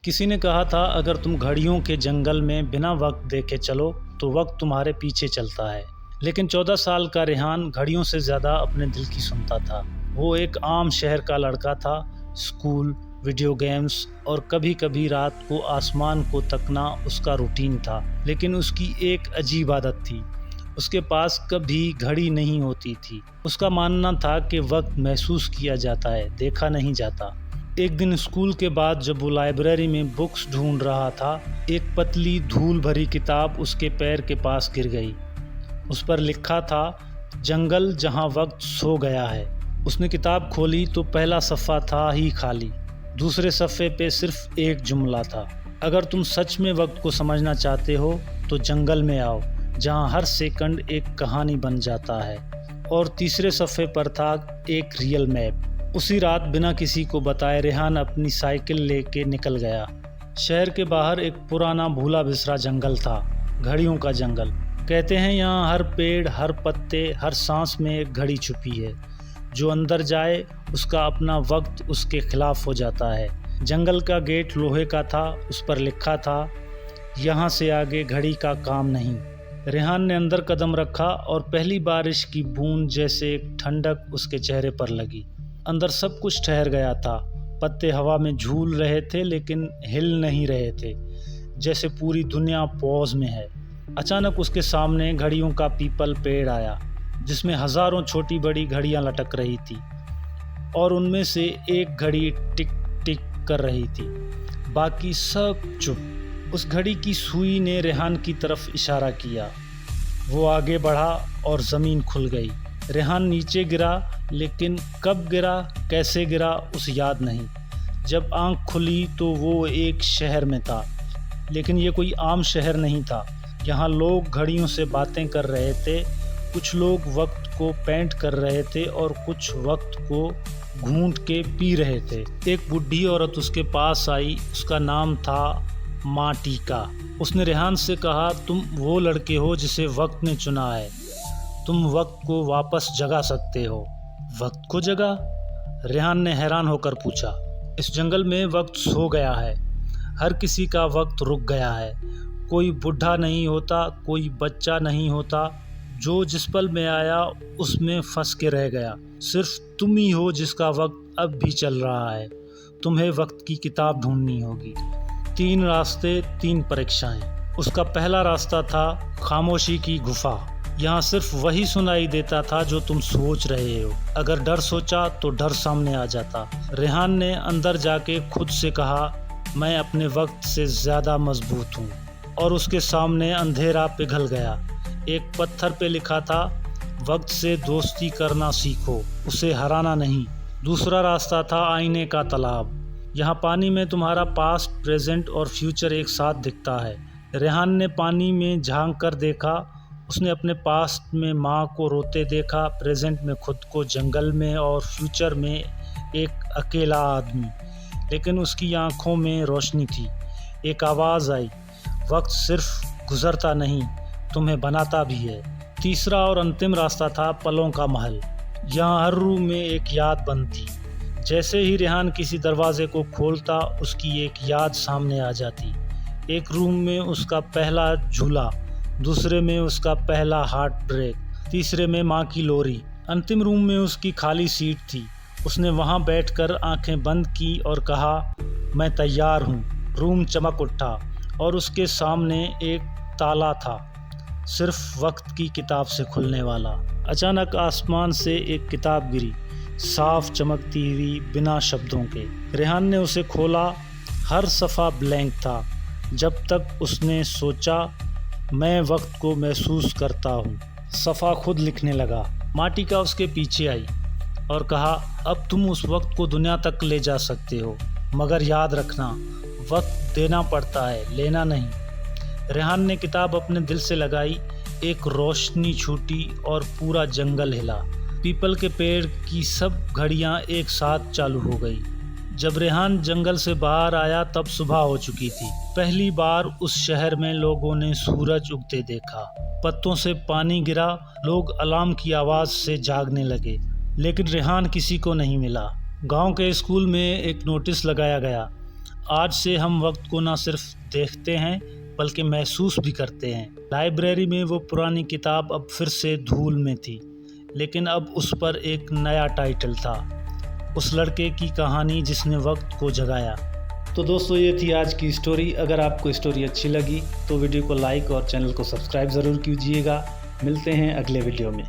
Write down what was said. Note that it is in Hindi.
किसी ने कहा था अगर तुम घड़ियों के जंगल में बिना वक्त देखे चलो तो वक्त तुम्हारे पीछे चलता है। लेकिन 14 साल का रेहान घड़ियों से ज़्यादा अपने दिल की सुनता था। वो एक आम शहर का लड़का था। स्कूल, वीडियो गेम्स और कभी कभी रात को आसमान को तकना उसका रूटीन था। लेकिन उसकी एक अजीब आदत थी, उसके पास कभी घड़ी नहीं होती थी। उसका मानना था कि वक्त महसूस किया जाता है, देखा नहीं जाता। एक दिन स्कूल के बाद जब वो लाइब्रेरी में बुक्स ढूंढ रहा था, एक पतली धूल भरी किताब उसके पैर के पास गिर गई। उस पर लिखा था, जंगल जहां वक्त सो गया है। उसने किताब खोली तो पहला सफ़ा था ही खाली। दूसरे सफ़े पे सिर्फ एक जुमला था, अगर तुम सच में वक्त को समझना चाहते हो तो जंगल में आओ, जहां हर सेकंड एक कहानी बन जाता है। और तीसरे सफ़े पर था एक रियल मैप। उसी रात बिना किसी को बताए रेहान अपनी साइकिल लेके निकल गया। शहर के बाहर एक पुराना भूला बिसरा जंगल था, घड़ियों का जंगल। कहते हैं यहाँ हर पेड़, हर पत्ते, हर सांस में एक घड़ी छुपी है। जो अंदर जाए उसका अपना वक्त उसके खिलाफ हो जाता है। जंगल का गेट लोहे का था, उस पर लिखा था, यहाँ से आगे घड़ी का काम नहीं। रेहान ने अंदर कदम रखा और पहली बारिश की बूंद जैसे एक ठंडक उसके चेहरे पर लगी। अंदर सब कुछ ठहर गया था। पत्ते हवा में झूल रहे थे लेकिन हिल नहीं रहे थे, जैसे पूरी दुनिया पॉज में है। अचानक उसके सामने घड़ियों का पीपल पेड़ आया, जिसमें हजारों छोटी बड़ी घड़ियां लटक रही थी और उनमें से एक घड़ी टिक टिक कर रही थी। बाकी सब चुप। उस घड़ी की सुई ने रेहान की तरफ इशारा किया। वो आगे बढ़ा और ज़मीन खुल गई। रेहान नीचे गिरा, लेकिन कब गिरा, कैसे गिरा, उसे याद नहीं। जब आंख खुली तो वो एक शहर में था, लेकिन ये कोई आम शहर नहीं था। यहाँ लोग घड़ियों से बातें कर रहे थे। कुछ लोग वक्त को पेंट कर रहे थे और कुछ वक्त को घूंट के पी रहे थे। एक बूढ़ी औरत उसके पास आई, उसका नाम था माँ टीका। उसने रेहान से कहा, तुम वो लड़के हो जिसे वक्त ने चुना है। तुम वक्त को वापस जगा सकते हो। वक्त को जगा? रेहान ने हैरान होकर पूछा। इस जंगल में वक्त सो गया है। हर किसी का वक्त रुक गया है। कोई बूढ़ा नहीं होता, कोई बच्चा नहीं होता। जो जिस पल में आया उसमें फंस के रह गया। सिर्फ तुम ही हो जिसका वक्त अब भी चल रहा है। तुम्हें वक्त की किताब ढूंढनी होगी। 3 रास्ते, 3 परीक्षाएं। उसका पहला रास्ता था खामोशी की गुफा। यहाँ सिर्फ वही सुनाई देता था जो तुम सोच रहे हो। अगर डर सोचा तो डर सामने आ जाता। रेहान ने अंदर जाके खुद से कहा, मैं अपने वक्त से ज़्यादा मजबूत हूँ। और उसके सामने अंधेरा पिघल गया। एक पत्थर पे लिखा था, वक्त से दोस्ती करना सीखो, उसे हराना नहीं। दूसरा रास्ता था आईने का तालाब। यहाँ पानी में तुम्हारा पास्ट, प्रेजेंट और फ्यूचर एक साथ दिखता है। रेहान ने पानी में झांक कर देखा। उसने अपने पास्ट में माँ को रोते देखा, प्रेजेंट में खुद को जंगल में और फ्यूचर में एक अकेला आदमी। लेकिन उसकी आंखों में रोशनी थी। एक आवाज़ आई, वक्त सिर्फ गुजरता नहीं, तुम्हें बनाता भी है। तीसरा और अंतिम रास्ता था पलों का महल। यहाँ हर रूम में एक याद बनती। जैसे ही रेहान किसी दरवाजे को खोलता, उसकी एक याद सामने आ जाती। एक रूम में उसका पहला झूला, दूसरे में उसका पहला हार्ट ब्रेक, तीसरे में माँ की लोरी। अंतिम रूम में उसकी खाली सीट थी। उसने वहाँ बैठकर आंखें बंद की और कहा, मैं तैयार हूँ। रूम चमक उठा और उसके सामने एक ताला था, सिर्फ वक्त की किताब से खुलने वाला। अचानक आसमान से एक किताब गिरी, साफ चमकती हुई, बिना शब्दों के। रेहान ने उसे खोला। हर सफ़ा ब्लैंक था। जब तक उसने सोचा, मैं वक्त को महसूस करता हूँ। सफ़ा खुद लिखने लगा। माटी का उसके पीछे आई और कहा, अब तुम उस वक्त को दुनिया तक ले जा सकते हो, मगर याद रखना, वक्त देना पड़ता है, लेना नहीं। रेहान ने किताब अपने दिल से लगाई। एक रोशनी छूटी और पूरा जंगल हिला। पीपल के पेड़ की सब घड़ियाँ एक साथ चालू हो गई। जब रेहान जंगल से बाहर आया तब सुबह हो चुकी थी। पहली बार उस शहर में लोगों ने सूरज उगते देखा। पत्तों से पानी गिरा, लोग अलार्म की आवाज़ से जागने लगे। लेकिन रेहान किसी को नहीं मिला। गांव के स्कूल में एक नोटिस लगाया गया, आज से हम वक्त को न सिर्फ देखते हैं बल्कि महसूस भी करते हैं। लाइब्रेरी में वो पुरानी किताब अब फिर से धूल में थी, लेकिन अब उस पर एक नया टाइटल था, उस लड़के की कहानी जिसने वक्त को जगाया। तो दोस्तों, ये थी आज की स्टोरी। अगर आपको स्टोरी अच्छी लगी तो वीडियो को लाइक और चैनल को सब्सक्राइब ज़रूर कीजिएगा। मिलते हैं अगले वीडियो में।